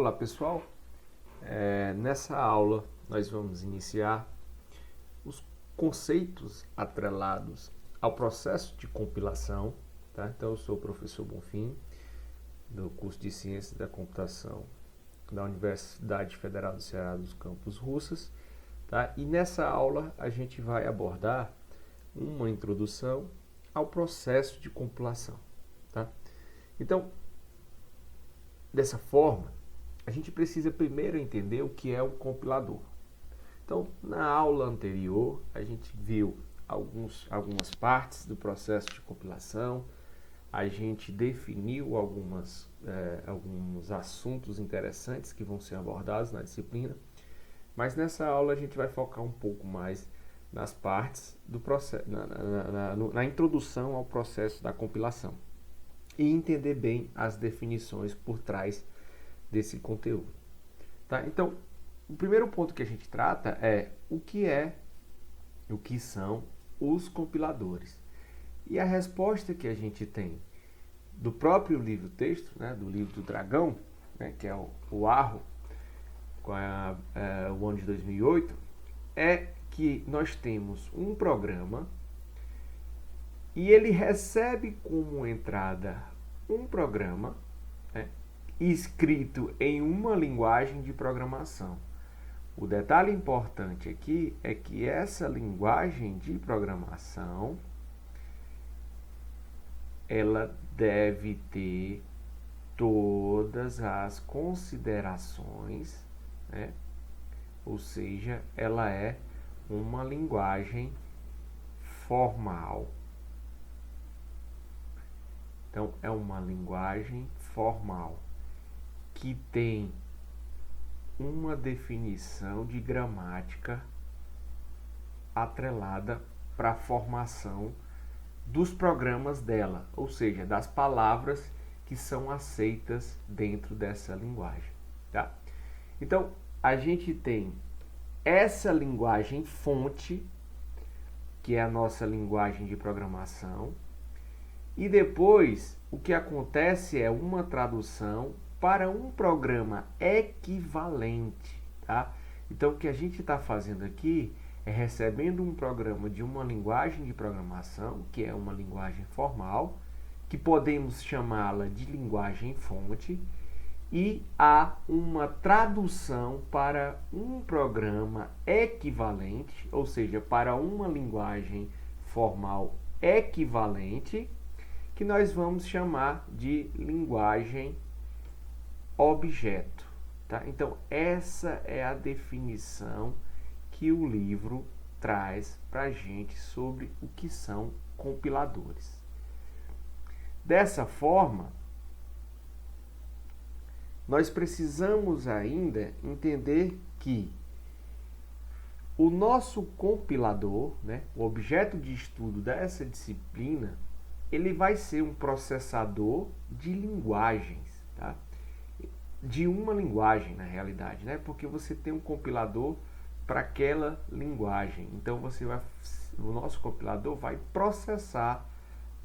Olá pessoal, nessa aula nós vamos iniciar os conceitos atrelados ao processo de compilação, tá? Então eu sou o professor Bonfim, do curso de Ciências da Computação da Universidade Federal do Ceará dos Campos Russas, tá? E nessa aula a gente vai abordar uma introdução ao processo de compilação, tá? Então, dessa forma, a gente precisa primeiro entender o que é um compilador. Então, na aula anterior, a gente viu algumas partes do processo de compilação, a gente definiu alguns assuntos interessantes que vão ser abordados na disciplina, mas nessa aula a gente vai focar um pouco mais nas partes do processo, na introdução ao processo da compilação e entender bem as definições por trás desse conteúdo. Tá? Então, o primeiro ponto que a gente trata é o que são os compiladores. E a resposta que a gente tem do próprio livro-texto, né, do livro do Dragão, né, que é o Arro, o ano de 2008, é que nós temos um programa e ele recebe como entrada um programa, né, escrito em uma linguagem de programação. O detalhe importante aqui é que essa linguagem de programação ela deve ter todas as considerações, né? Ou seja, ela é uma linguagem formal. Então, é uma linguagem formal que tem uma definição de gramática atrelada para a formação dos programas dela, ou seja, das palavras que são aceitas dentro dessa linguagem. Tá? Então, a gente tem essa linguagem fonte, que é a nossa linguagem de programação, e depois o que acontece é uma tradução para um programa equivalente, tá? Então o que a gente está fazendo aqui é recebendo um programa de uma linguagem de programação, que é uma linguagem formal, que podemos chamá-la de linguagem fonte, e há uma tradução para um programa equivalente, ou seja, para uma linguagem formal equivalente, que nós vamos chamar de linguagem objeto. Tá? Então, essa é a definição que o livro traz para a gente sobre o que são compiladores. Dessa forma, nós precisamos ainda entender que o nosso compilador, né, o objeto de estudo dessa disciplina, ele vai ser um processador de linguagens, tá? De uma linguagem, na realidade, né? Porque você tem um compilador para aquela linguagem. Então, o nosso compilador vai processar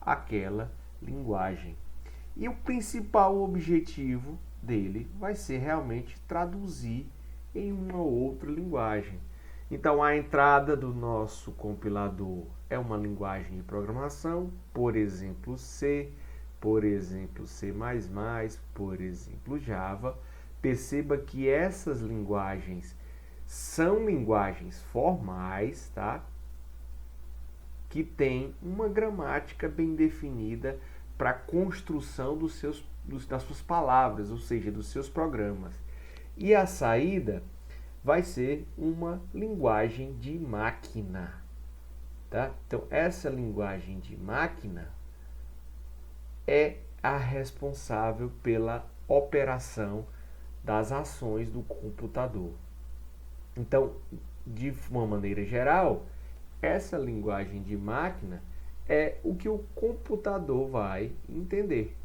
aquela linguagem. E o principal objetivo dele vai ser realmente traduzir em uma outra linguagem. Então, a entrada do nosso compilador é uma linguagem de programação, por exemplo, C, por exemplo, C++, por exemplo, Java. Perceba que essas linguagens são linguagens formais, tá? Que tem uma gramática bem definida para a construção das suas palavras, ou seja, dos seus programas. E a saída vai ser uma linguagem de máquina. Tá? Então, essa linguagem de máquina é a responsável pela operação das ações do computador. Então, de uma maneira geral, essa linguagem de máquina é o que o computador vai entender.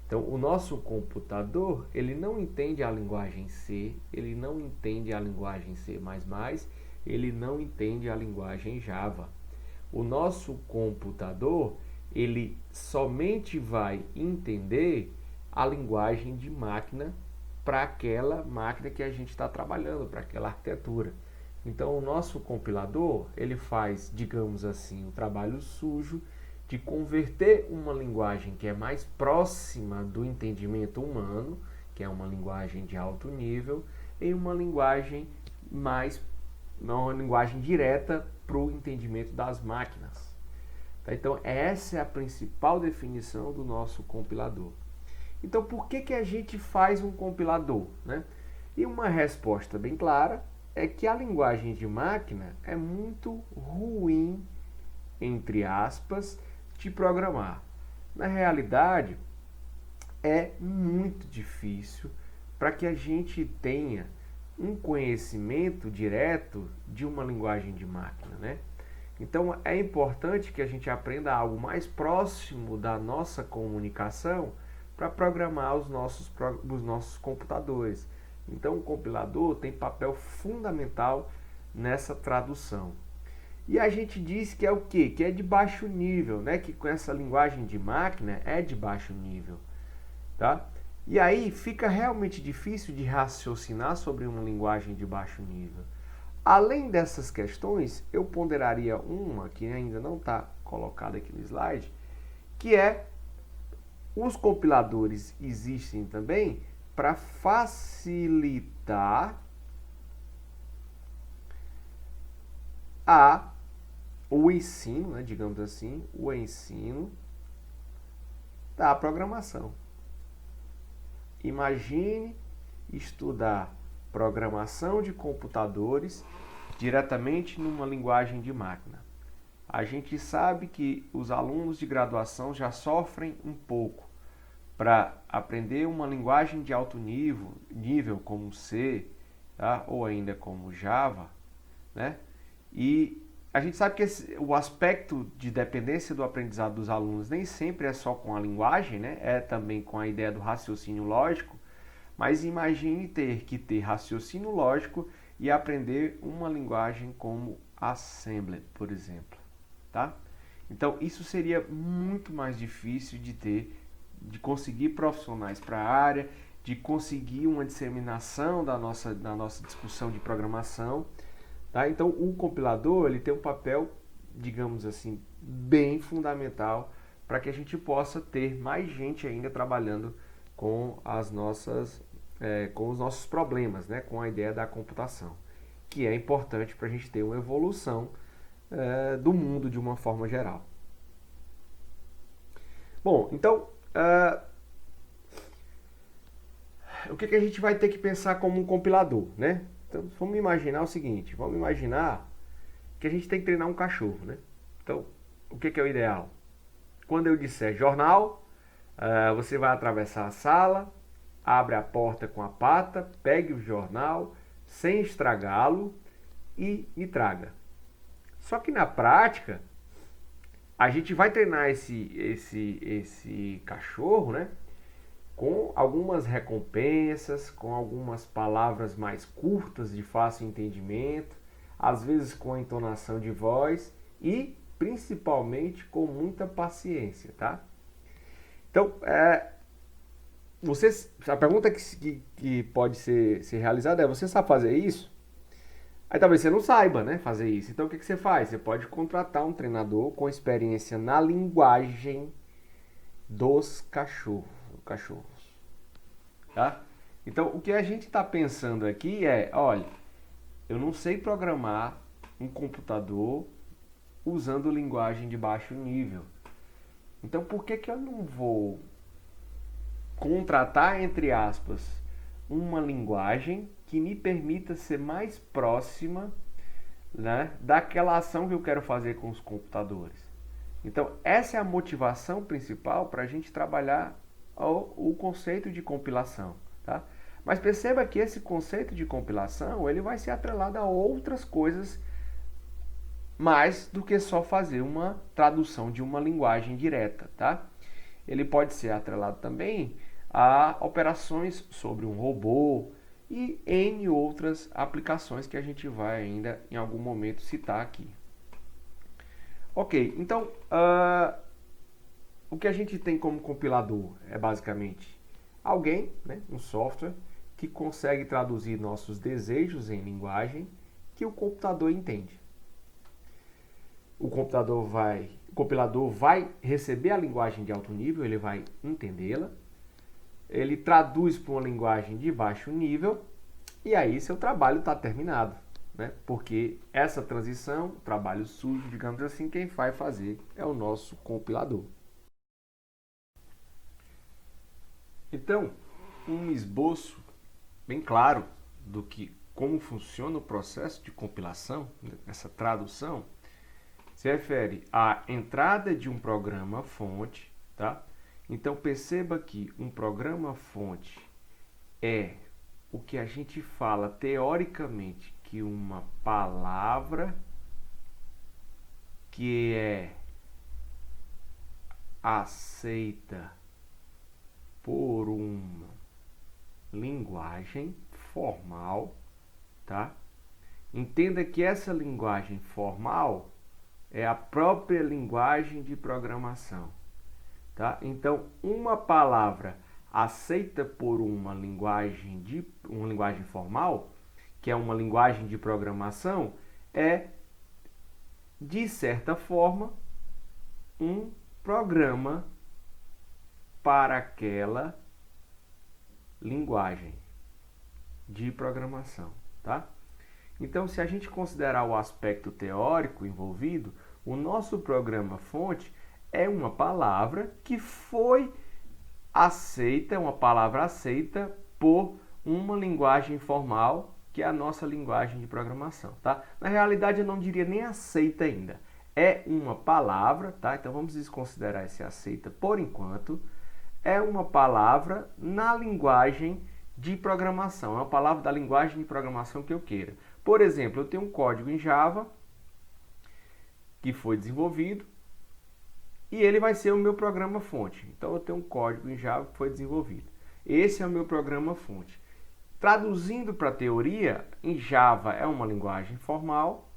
Então, o nosso computador, ele não entende a linguagem C, ele não entende a linguagem C++, ele não entende a linguagem Java. O nosso computador, ele somente vai entender a linguagem de máquina para aquela máquina que a gente está trabalhando, para aquela arquitetura. Então, o nosso compilador, ele faz, digamos assim, o trabalho sujo de converter uma linguagem que é mais próxima do entendimento humano, que é uma linguagem de alto nível, em uma linguagem uma linguagem direta para o entendimento das máquinas. Tá? Então, essa é a principal definição do nosso compilador. Então, por que a gente faz um compilador, né? E uma resposta bem clara é que a linguagem de máquina é muito ruim, entre aspas, de programar. Na realidade, é muito difícil para que a gente tenha um conhecimento direto de uma linguagem de máquina, né? Então, é importante que a gente aprenda algo mais próximo da nossa comunicação para programar os nossos computadores. Então, o compilador tem papel fundamental nessa tradução. E a gente diz que é o quê? Que é de baixo nível, né? Que com essa linguagem de máquina é de baixo nível, tá? E aí fica realmente difícil de raciocinar sobre uma linguagem de baixo nível. Além dessas questões, eu ponderaria uma que ainda não está colocada aqui no slide, que é os compiladores existem também para facilitar o ensino, né, digamos assim, o ensino da programação. Imagine estudar programação de computadores diretamente numa linguagem de máquina. A gente sabe que os alunos de graduação já sofrem um pouco para aprender uma linguagem de alto nível como C, tá? Ou ainda como Java, né? E a gente sabe que o aspecto de dependência do aprendizado dos alunos nem sempre é só com a linguagem, né? É também com a ideia do raciocínio lógico, mas imagine ter que ter raciocínio lógico e aprender uma linguagem como Assembly, por exemplo, tá? Então, isso seria muito mais difícil de conseguir profissionais para a área, de conseguir uma disseminação da nossa discussão de programação. Tá? Então, o compilador ele tem um papel, digamos assim, bem fundamental para que a gente possa ter mais gente ainda trabalhando com com os nossos problemas, né? Com a ideia da computação, que é importante para a gente ter uma evolução do mundo de uma forma geral. Bom, então, o que a gente vai ter que pensar como um compilador, né? Então, vamos imaginar o seguinte, vamos imaginar que a gente tem que treinar um cachorro, né? Então, o que é o ideal? Quando eu disser jornal, você vai atravessar a sala, abre a porta com a pata, pegue o jornal, sem estragá-lo e me traga. Só que na prática, a gente vai treinar esse cachorro, né? Com algumas recompensas, com algumas palavras mais curtas de fácil entendimento, às vezes com a entonação de voz e principalmente com muita paciência, tá? Então, a pergunta que pode ser realizada é: você sabe fazer isso? Aí talvez você não saiba, né, fazer isso. Então, o que você faz? Você pode contratar um treinador com experiência na linguagem dos cachorros. Tá? Então, o que a gente está pensando aqui é: olha, eu não sei programar um computador usando linguagem de baixo nível. Então, por que eu não vou contratar, entre aspas, uma linguagem que me permita ser mais próxima, né, daquela ação que eu quero fazer com os computadores? Então, essa é a motivação principal para a gente trabalhar o conceito de compilação, tá? Mas perceba que esse conceito de compilação ele vai ser atrelado a outras coisas mais do que só fazer uma tradução de uma linguagem direta, tá? Ele pode ser atrelado também a operações sobre um robô e N outras aplicações que a gente vai ainda em algum momento citar aqui. Ok, então o que a gente tem como compilador é basicamente alguém, né, um software, que consegue traduzir nossos desejos em linguagem que o computador entende. O compilador vai receber a linguagem de alto nível, ele vai entendê-la, ele traduz para uma linguagem de baixo nível e aí seu trabalho está terminado, né? Porque essa transição, o trabalho sujo, digamos assim, quem vai fazer é o nosso compilador. Então, um esboço bem claro do que como funciona o processo de compilação, essa tradução, se refere à entrada de um programa fonte, tá? Então perceba que um programa fonte é o que a gente fala teoricamente que uma palavra que é aceita por uma linguagem formal, tá? Entenda que essa linguagem formal é a própria linguagem de programação, tá? Então, uma palavra aceita por uma linguagem formal, que é uma linguagem de programação, é de certa forma um programa para aquela linguagem de programação, tá? Então, se a gente considerar o aspecto teórico envolvido, o nosso programa-fonte é uma palavra que foi aceita, uma palavra aceita por uma linguagem formal, que é a nossa linguagem de programação, tá? Na realidade, eu não diria nem aceita ainda. É uma palavra, tá? Então, vamos desconsiderar esse aceita por enquanto. É uma palavra na linguagem de programação. É uma palavra da linguagem de programação que eu queira. Por exemplo, eu tenho um código em Java que foi desenvolvido e ele vai ser o meu programa fonte. Então, eu tenho um código em Java que foi desenvolvido. Esse é o meu programa fonte. Traduzindo para a teoria, em Java é uma linguagem formal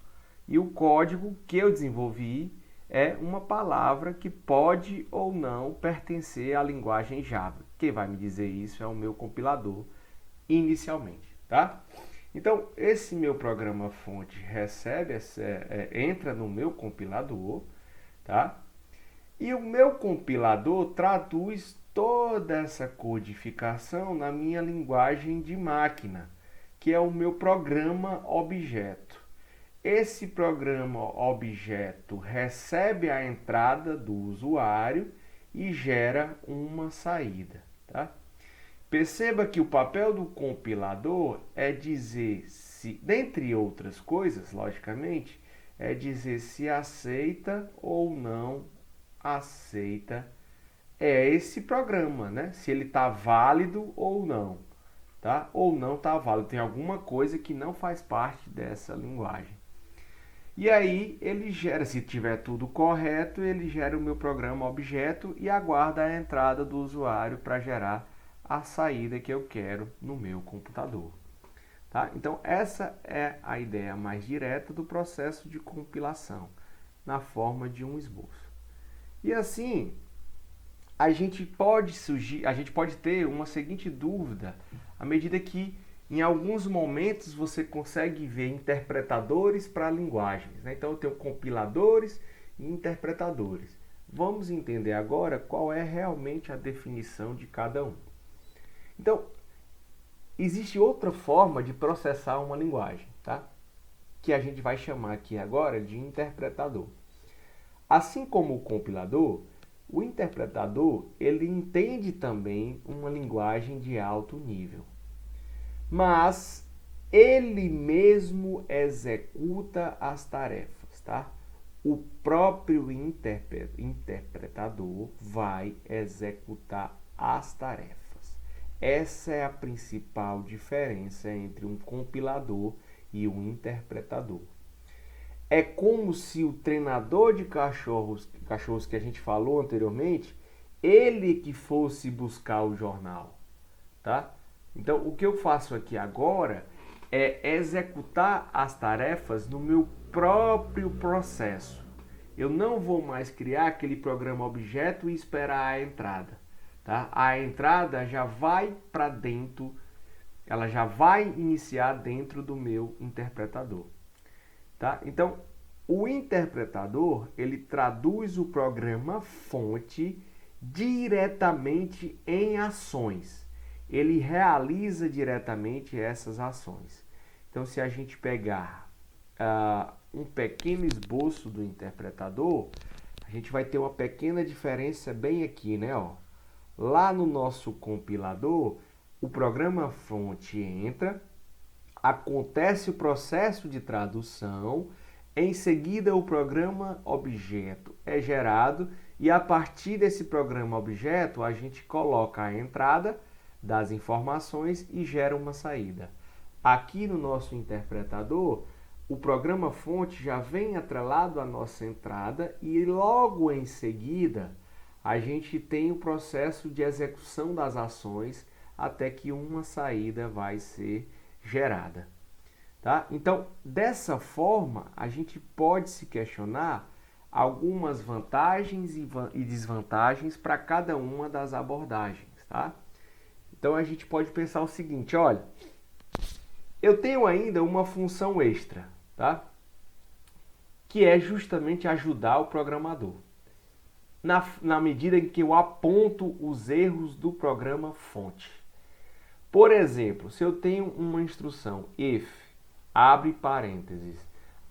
e o código que eu desenvolvi é uma palavra que pode ou não pertencer à linguagem Java. Quem vai me dizer isso é o meu compilador inicialmente, tá? Então, esse meu programa fonte entra no meu compilador, tá? E o meu compilador traduz toda essa codificação na minha linguagem de máquina, que é o meu programa objeto. Esse programa objeto recebe a entrada do usuário e gera uma saída, tá? Perceba que o papel do compilador é dizer se, dentre outras coisas, logicamente, é dizer se aceita ou não aceita esse programa, né? Se ele está válido ou não, tá? Ou não está válido. Tem alguma coisa que não faz parte dessa linguagem. E aí ele gera, se tiver tudo correto, ele gera o meu programa objeto e aguarda a entrada do usuário para gerar a saída que eu quero no meu computador. Tá? Então essa é a ideia mais direta do processo de compilação, na forma de um esboço. E assim, a gente pode ter uma seguinte dúvida, à medida que em alguns momentos você consegue ver interpretadores para linguagens, né? Então eu tenho compiladores e interpretadores. Vamos entender agora qual é realmente a definição de cada um. Então, existe outra forma de processar uma linguagem, tá? Que a gente vai chamar aqui agora de interpretador. Assim como o compilador, o interpretador ele entende também uma linguagem de alto nível. Mas ele mesmo executa as tarefas, tá? O próprio interpretador vai executar as tarefas. Essa é a principal diferença entre um compilador e um interpretador. É como se o treinador de cachorros que a gente falou anteriormente, ele que fosse buscar o jornal, tá? Então, o que eu faço aqui agora é executar as tarefas no meu próprio processo. Eu não vou mais criar aquele programa objeto e esperar a entrada, tá? A entrada já vai para dentro ela já vai iniciar dentro do meu interpretador. Tá? Então, o interpretador, ele traduz o programa fonte diretamente em ações. Ele realiza diretamente essas ações. Então, se a gente pegar um pequeno esboço do interpretador, a gente vai ter uma pequena diferença bem aqui, né? Ó. Lá no nosso compilador, o programa fonte entra, acontece o processo de tradução, em seguida o programa objeto é gerado e a partir desse programa objeto a gente coloca a entrada das informações e gera uma saída. Aqui no nosso interpretador, o programa fonte já vem atrelado à nossa entrada e logo em seguida a gente tem o processo de execução das ações até que uma saída vai ser gerada. Tá? Então, dessa forma, a gente pode se questionar algumas vantagens e desvantagens para cada uma das abordagens. Tá? Então, a gente pode pensar o seguinte, olha, eu tenho ainda uma função extra, tá? Que é justamente ajudar o programador. Na medida em que eu aponto os erros do programa fonte. Por exemplo, se eu tenho uma instrução if, abre parênteses,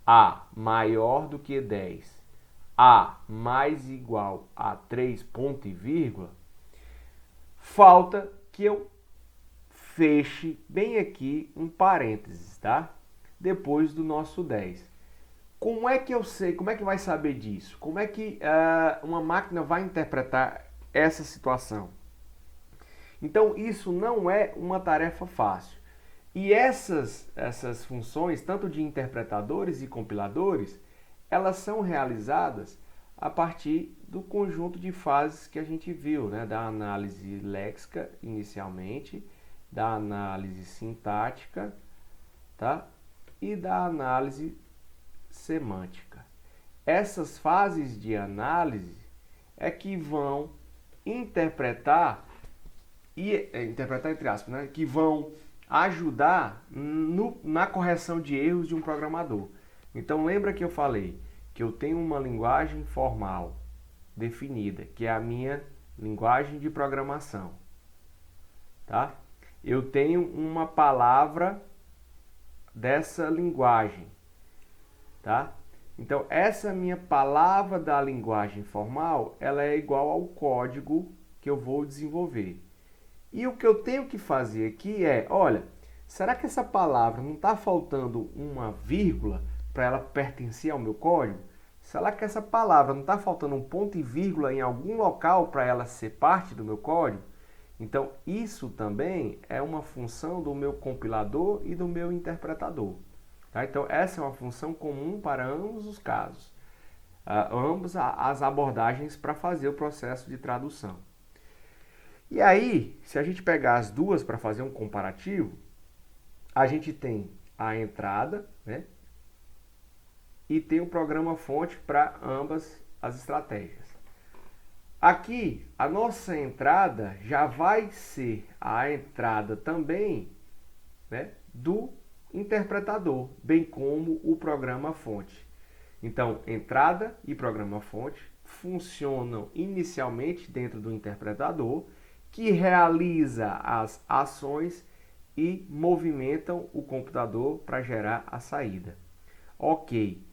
a maior do que 10, a mais igual a 3 ponto e vírgula, falta que eu feche bem aqui um parênteses, tá? Depois do nosso 10. Como é que eu sei, como é que vai saber disso? Como é que uma máquina vai interpretar essa situação? Então, isso não é uma tarefa fácil. E essas funções, tanto de interpretadores e compiladores, elas são realizadas a partir do conjunto de fases que a gente viu, né? Da análise léxica, inicialmente, da análise sintática, tá? E da análise semântica. Essas fases de análise é que vão interpretar entre aspas, né? Que vão ajudar na correção de erros de um programador. Então lembra que eu falei que eu tenho uma linguagem formal definida, que é a minha linguagem de programação, tá? Eu tenho uma palavra dessa linguagem, tá? Então essa minha palavra da linguagem formal, ela é igual ao código que eu vou desenvolver. E o que eu tenho que fazer aqui é, olha, será que essa palavra não está faltando uma vírgula para ela pertencer ao meu código? Será que essa palavra não está faltando um ponto e vírgula em algum local para ela ser parte do meu código? Então, isso também é uma função do meu compilador e do meu interpretador. Tá? Então, essa é uma função comum para ambos os casos. Ambas as abordagens para fazer o processo de tradução. E aí, se a gente pegar as duas para fazer um comparativo, a gente tem a entrada, né? E tem o programa fonte para ambas as estratégias. Aqui, a nossa entrada já vai ser a entrada também, né, do interpretador, bem como o programa fonte. Então, entrada e programa fonte funcionam inicialmente dentro do interpretador, que realiza as ações e movimentam o computador para gerar a saída. Ok.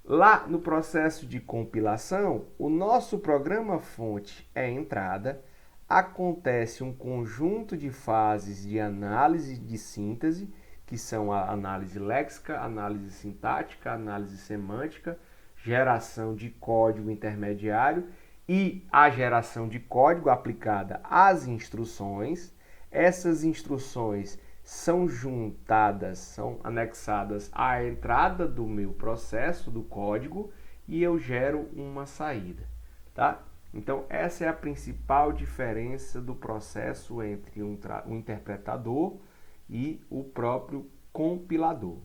Lá no processo de compilação, o nosso programa fonte é entrada, acontece um conjunto de fases de análise e de síntese, que são a análise léxica, análise sintática, análise semântica, geração de código intermediário e a geração de código aplicada às instruções. Essas instruções são juntadas, são anexadas à entrada do meu processo, do código, e eu gero uma saída, tá? Então, essa é a principal diferença do processo entre um interpretador e o próprio compilador.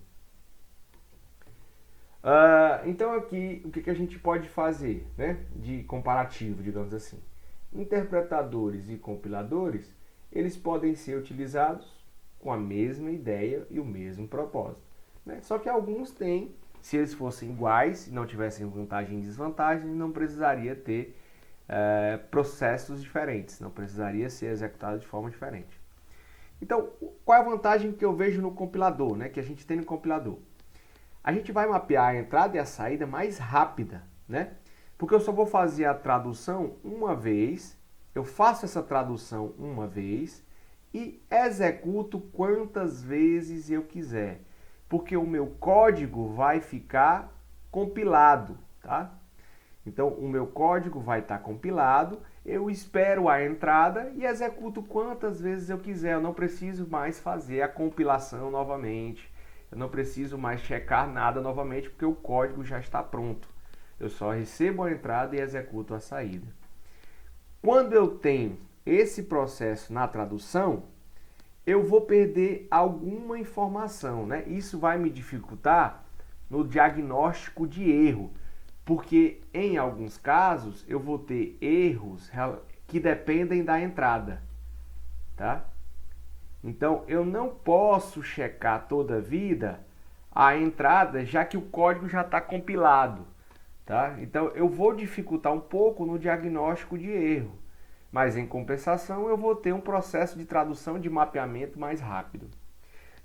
Então, aqui, o que a gente pode fazer, né, de comparativo, digamos assim? Interpretadores e compiladores, eles podem ser utilizados com a mesma ideia e o mesmo propósito, né? Só que alguns têm, se eles fossem iguais e não tivessem vantagem e desvantagem, não precisaria ter processos diferentes, não precisaria ser executado de forma diferente. Então, qual é a vantagem que eu vejo no compilador, né? Que a gente tem no compilador? A gente vai mapear a entrada e a saída mais rápida, né? Porque eu só vou fazer a tradução uma vez, eu faço essa tradução uma vez e executo quantas vezes eu quiser, porque o meu código vai ficar compilado, tá? Então, o meu código vai estar compilado, eu espero a entrada e executo quantas vezes eu quiser. Eu não preciso mais fazer a compilação novamente, eu não preciso mais checar nada novamente, porque o código já está pronto. Eu só recebo a entrada e executo a saída. Quando eu tenho esse processo na tradução, eu vou perder alguma informação, né? Isso vai me dificultar no diagnóstico de erro, porque em alguns casos eu vou ter erros que dependem da entrada, tá? Então eu não posso checar toda a vida a entrada, já que o código já está compilado, tá? Então eu vou dificultar um pouco no diagnóstico de erro, mas em compensação eu vou ter um processo de tradução de mapeamento mais rápido.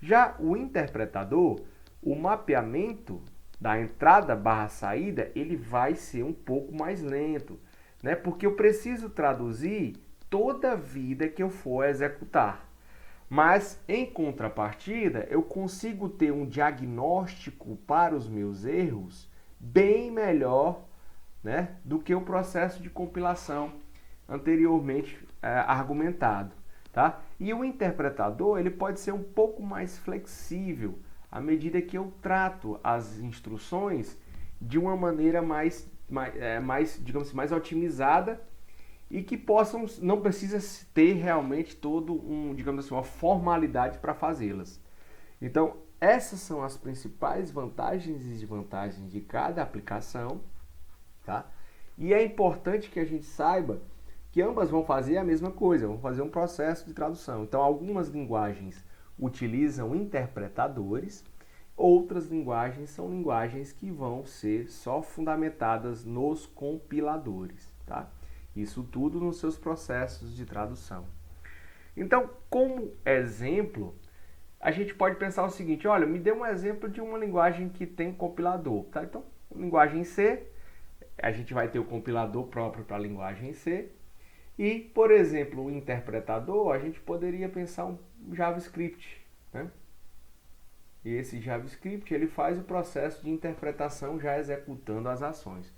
Já o interpretador, o mapeamento da entrada barra saída, ele vai ser um pouco mais lento, né? Porque eu preciso traduzir toda a vida que eu for executar. Mas, em contrapartida, eu consigo ter um diagnóstico para os meus erros bem melhor, né, do que o processo de compilação anteriormente argumentado, tá? E o interpretador, ele pode ser um pouco mais flexível à medida que eu trato as instruções de uma maneira mais digamos assim, mais otimizada e que não precisa ter realmente todo digamos assim, uma formalidade para fazê-las. Então, essas são as principais vantagens e desvantagens de cada aplicação, tá? E é importante que a gente saiba que ambas vão fazer a mesma coisa, vão fazer um processo de tradução. Então, algumas linguagens utilizam interpretadores, outras linguagens são linguagens que vão ser só fundamentadas nos compiladores, tá? Isso tudo nos seus processos de tradução. Então, como exemplo, a gente pode pensar o seguinte: olha, me dê um exemplo de uma linguagem que tem compilador, tá? Então, linguagem C, a gente vai ter o compilador próprio para a linguagem C. E, por exemplo, o interpretador, a gente poderia pensar um JavaScript, né? E esse JavaScript, ele faz o processo de interpretação já executando as ações.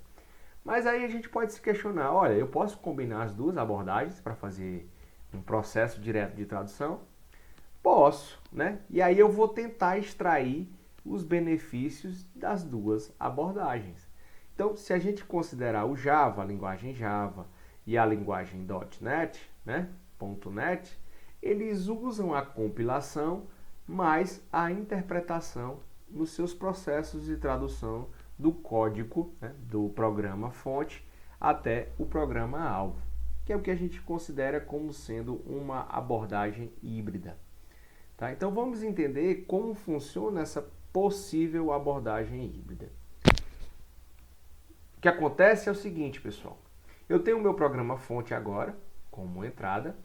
Mas aí a gente pode se questionar: olha, eu posso combinar as duas abordagens para fazer um processo direto de tradução? Posso, né? E aí eu vou tentar extrair os benefícios das duas abordagens. Então, se a gente considerar o Java, a linguagem Java, e a linguagem .NET, né, .NET, eles usam a compilação mais a interpretação nos seus processos de tradução do código, né, do programa fonte até o programa alvo, que é o que a gente considera como sendo uma abordagem híbrida. Tá? Então vamos entender como funciona essa possível abordagem híbrida. O que acontece é o seguinte, pessoal. Eu tenho o meu programa fonte agora, como entrada.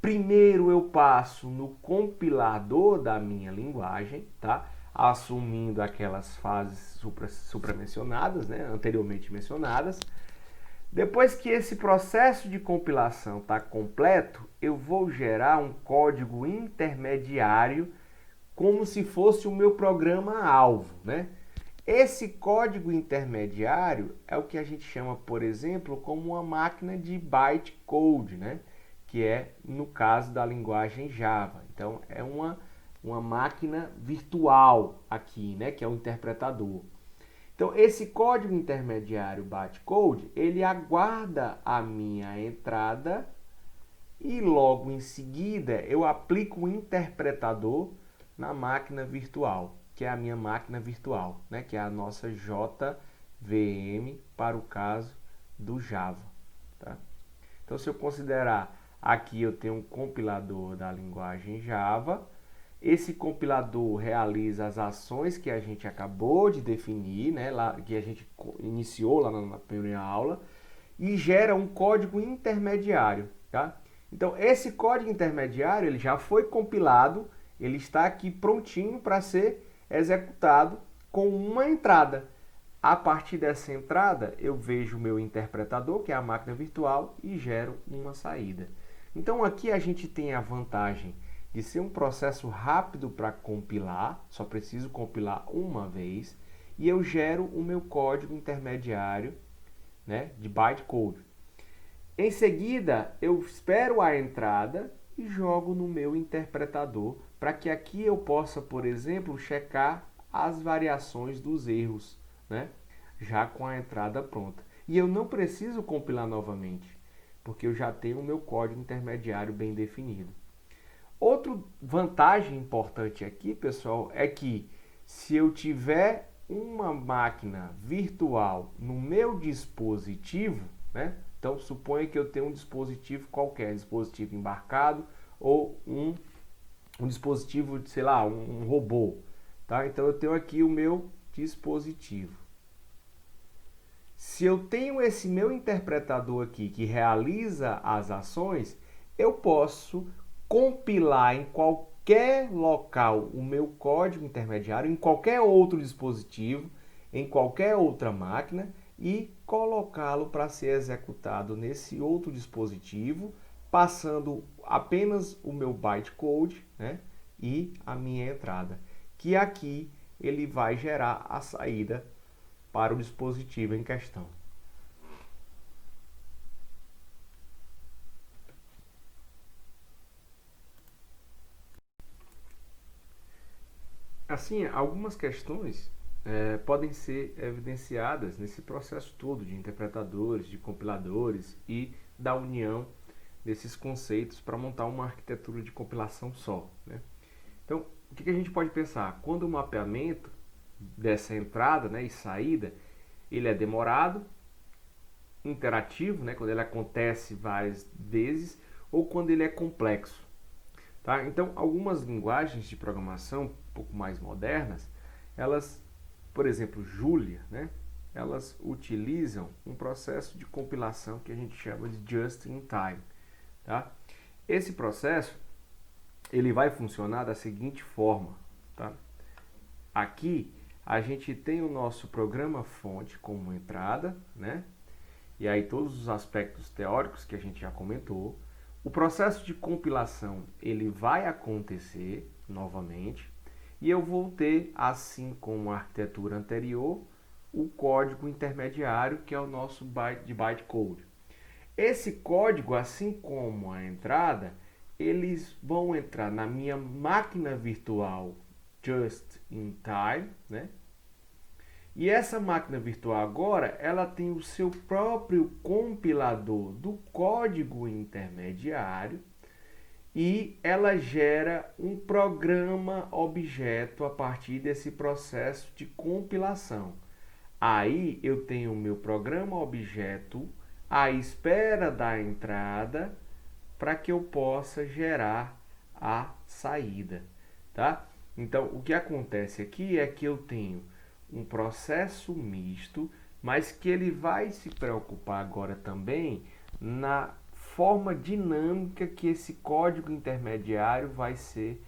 Primeiro eu passo no compilador da minha linguagem, tá? Assumindo aquelas fases supramencionadas, né? Anteriormente mencionadas. Depois que esse processo de compilação está completo, eu vou gerar um código intermediário como se fosse o meu programa-alvo, né? Esse código intermediário é o que a gente chama, por exemplo, como uma máquina de bytecode, né? Que é no caso da linguagem Java. Então, é uma máquina virtual aqui, né? Que é o interpretador. Então, esse código intermediário bytecode, ele aguarda a minha entrada e logo em seguida eu aplico o interpretador na máquina virtual, que é a minha máquina virtual, né? Que é a nossa JVM para o caso do Java. Tá? Então, se eu considerar Aqui eu tenho um compilador da linguagem Java. Esse compilador realiza as ações que a gente acabou de definir, né, que a gente iniciou lá na primeira aula, e gera um código intermediário. Tá? Então, esse código intermediário ele já foi compilado, ele está aqui prontinho para ser executado com uma entrada. A partir dessa entrada, eu vejo o meu interpretador, que é a máquina virtual, e gero uma saída. Então, aqui a gente tem a vantagem de ser um processo rápido para compilar, só preciso compilar uma vez, e eu gero o meu código intermediário, né, de bytecode. Em seguida, eu espero a entrada e jogo no meu interpretador, para que aqui eu possa, por exemplo, checar as variações dos erros, né, já com a entrada pronta. E eu não preciso compilar novamente, porque eu já tenho o meu código intermediário bem definido. Outra vantagem importante aqui, pessoal, é que se eu tiver uma máquina virtual no meu dispositivo, né? Então, suponha que eu tenho um dispositivo qualquer, dispositivo embarcado ou um dispositivo, sei lá, um robô, tá? Então, eu tenho aqui o meu dispositivo. Se eu tenho esse meu interpretador aqui que realiza as ações, eu posso compilar em qualquer local o meu código intermediário, em qualquer outro dispositivo, em qualquer outra máquina e colocá-lo para ser executado nesse outro dispositivo, passando apenas o meu bytecode, né, e a minha entrada, que aqui ele vai gerar a saída para o dispositivo em questão. Assim, algumas questões podem ser evidenciadas nesse processo todo de interpretadores, de compiladores e da união desses conceitos para montar uma arquitetura de compilação só, né? Então, o que a gente pode pensar? Quando o mapeamento dessa entrada, né, e saída, ele é demorado, interativo, né, quando ele acontece várias vezes, ou quando ele é complexo. Tá? Então, algumas linguagens de programação um pouco mais modernas, elas, por exemplo, Julia, né, elas utilizam um processo de compilação que a gente chama de just-in-time. Tá? Esse processo ele vai funcionar da seguinte forma. Tá? Aqui a gente tem o nosso programa fonte como entrada, né? E aí todos os aspectos teóricos que a gente já comentou. O processo de compilação ele vai acontecer novamente e eu vou ter, assim como a arquitetura anterior, o código intermediário que é o nosso bytecode. Esse código, assim como a entrada, eles vão entrar na minha máquina virtual just in time, né? E essa máquina virtual agora, ela tem o seu próprio compilador do código intermediário e ela gera um programa objeto a partir desse processo de compilação. Aí eu tenho o meu programa objeto à espera da entrada para que eu possa gerar a saída, tá? Então, o que acontece aqui é que eu tenho um processo misto, mas que ele vai se preocupar agora também na forma dinâmica que esse código intermediário vai ser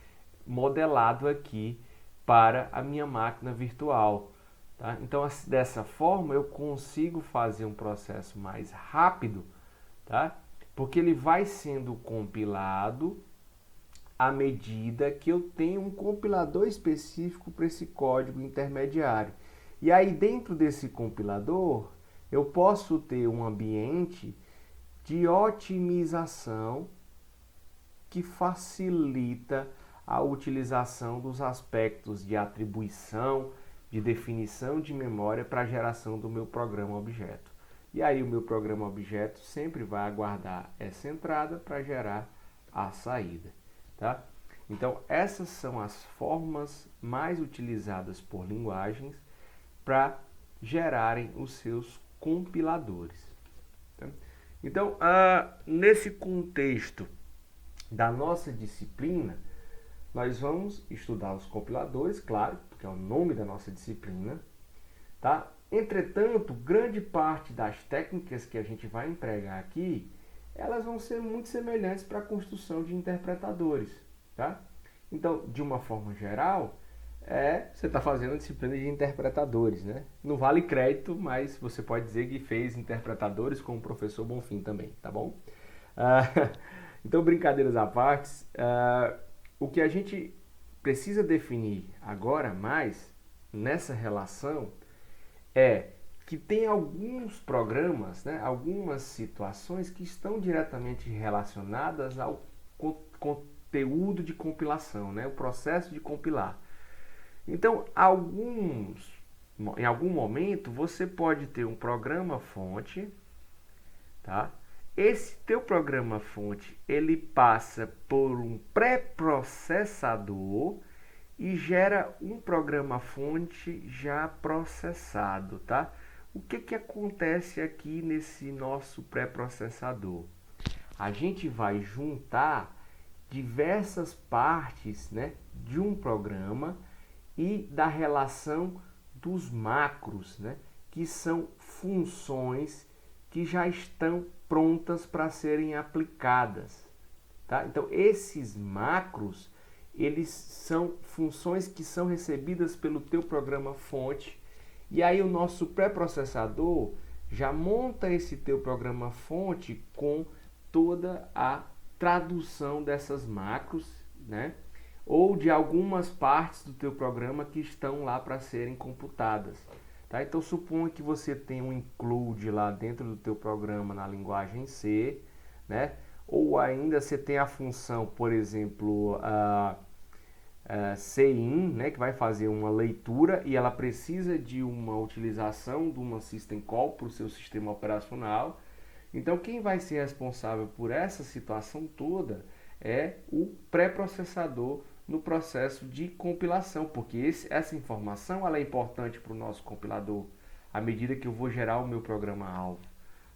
modelado aqui para a minha máquina virtual. Tá? Então, dessa forma, eu consigo fazer um processo mais rápido, tá? Porque ele vai sendo compilado à medida que eu tenho um compilador específico para esse código intermediário. E aí, dentro desse compilador, eu posso ter um ambiente de otimização que facilita a utilização dos aspectos de atribuição, de definição de memória para a geração do meu programa objeto. E aí o meu programa objeto sempre vai aguardar essa entrada para gerar a saída. Tá? Então, essas são as formas mais utilizadas por linguagens para gerarem os seus compiladores. Tá? Então, nesse contexto da nossa disciplina, nós vamos estudar os compiladores, claro, porque é o nome da nossa disciplina, tá? Entretanto, grande parte das técnicas que a gente vai empregar aqui, elas vão ser muito semelhantes para a construção de interpretadores, tá? Então, de uma forma geral, você está fazendo a disciplina de interpretadores, né? Não vale crédito, mas você pode dizer que fez interpretadores com o professor Bonfim também, tá bom? Então, brincadeiras à parte, o que a gente precisa definir agora mais nessa relação é que tem alguns programas, né, algumas situações que estão diretamente relacionadas ao conteúdo de compilação, né, o processo de compilar. Então, em algum momento, você pode ter um programa fonte, tá? Esse teu programa fonte, ele passa por um pré-processador e gera um programa fonte já processado, tá? O que acontece aqui nesse nosso pré-processador? A gente vai juntar diversas partes, né, de um programa e da relação dos macros, né, que são funções que já estão prontas para serem aplicadas, tá? Então, esses macros, eles são funções que são recebidas pelo teu programa fonte, e aí o nosso pré-processador já monta esse teu programa fonte com toda a tradução dessas macros, né? Ou de algumas partes do teu programa que estão lá para serem computadas. Tá? Então, suponha que você tem um include lá dentro do teu programa na linguagem C, né? Ou ainda você tem a função, por exemplo, cin, né? Que vai fazer uma leitura e ela precisa de uma utilização de uma system call para o seu sistema operacional. Então, quem vai ser responsável por essa situação toda é o pré-processador no processo de compilação, porque essa informação ela é importante para o nosso compilador à medida que eu vou gerar o meu programa-alvo.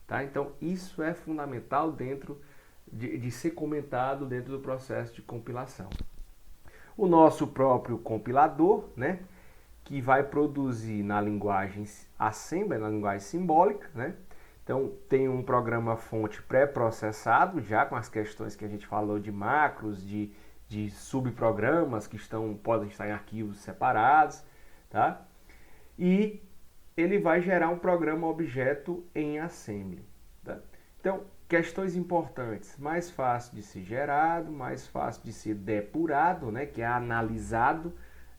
Tá? Então, isso é fundamental dentro de ser comentado dentro do processo de compilação. O nosso próprio compilador, né, que vai produzir na linguagem assembly, na linguagem simbólica, né? Então, tem um programa fonte pré-processado, já com as questões que a gente falou de macros, de subprogramas que podem estar em arquivos separados, tá? E ele vai gerar um programa objeto em assembly. Tá? Então, questões importantes: mais fácil de ser gerado, mais fácil de ser depurado, né? Que é analisado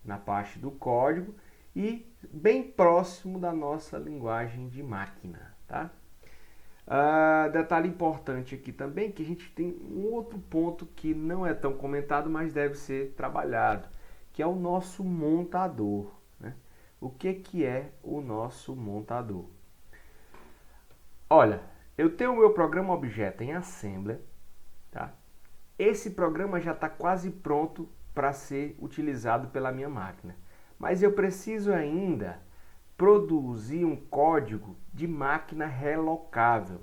na parte do código, e bem próximo da nossa linguagem de máquina, tá? Detalhe importante aqui também, que a gente tem um outro ponto que não é tão comentado, mas deve ser trabalhado, que é o nosso montador, né? O que é o nosso montador? Olha, eu tenho o meu programa objeto em Assembly, tá? Esse programa já está quase pronto para ser utilizado pela minha máquina, mas eu preciso ainda produzir um código de máquina relocável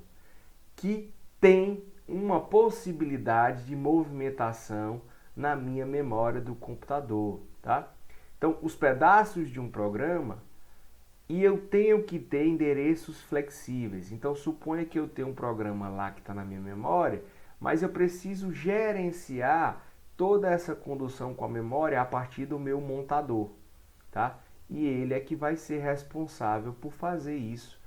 que tem uma possibilidade de movimentação na minha memória do computador, tá? Então, os pedaços de um programa, e eu tenho que ter endereços flexíveis. Então, suponha que eu tenho um programa lá que está na minha memória, mas eu preciso gerenciar toda essa condução com a memória a partir do meu montador, tá? E ele é que vai ser responsável por fazer isso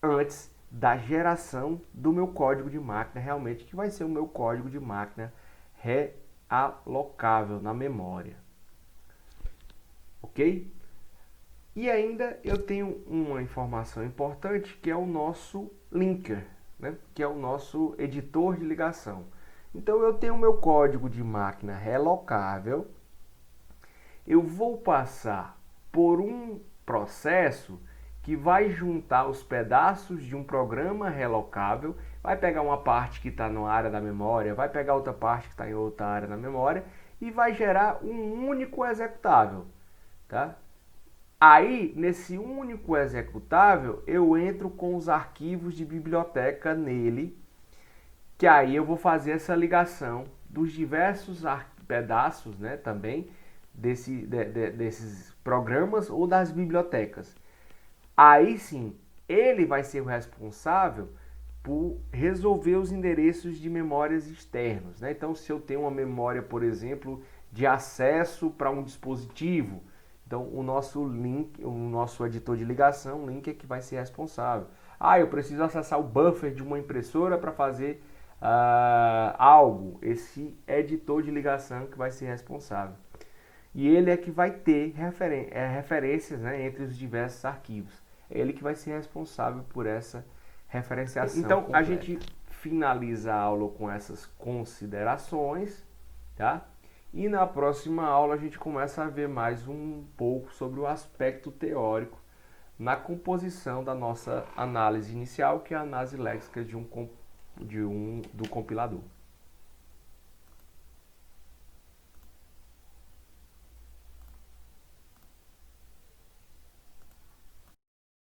antes da geração do meu código de máquina, realmente, que vai ser o meu código de máquina realocável na memória. Ok? E ainda eu tenho uma informação importante, que é o nosso linker, né? Que é o nosso editor de ligação. Então, eu tenho o meu código de máquina relocável, eu vou passar por um processo que vai juntar os pedaços de um programa relocável, vai pegar uma parte que está na área da memória, vai pegar outra parte que está em outra área da memória e vai gerar um único executável, tá? Aí, nesse único executável, eu entro com os arquivos de biblioteca nele que aí eu vou fazer essa ligação dos diversos pedaços, né, também desses programas ou das bibliotecas. Aí sim, ele vai ser o responsável por resolver os endereços de memórias externos, né? Então, se eu tenho uma memória, por exemplo, de acesso para um dispositivo, então o nosso link, o nosso editor de ligação, o link é que vai ser responsável. Ah, eu preciso acessar o buffer de uma impressora para fazer algo. Esse editor de ligação que vai ser responsável. E ele é que vai ter referências, né, entre os diversos arquivos. É ele que vai ser responsável por essa referenciação. Então, completa. A gente finaliza a aula com essas considerações, tá? E na próxima aula a gente começa a ver mais um pouco sobre o aspecto teórico na composição da nossa análise inicial, que é a análise léxica do compilador.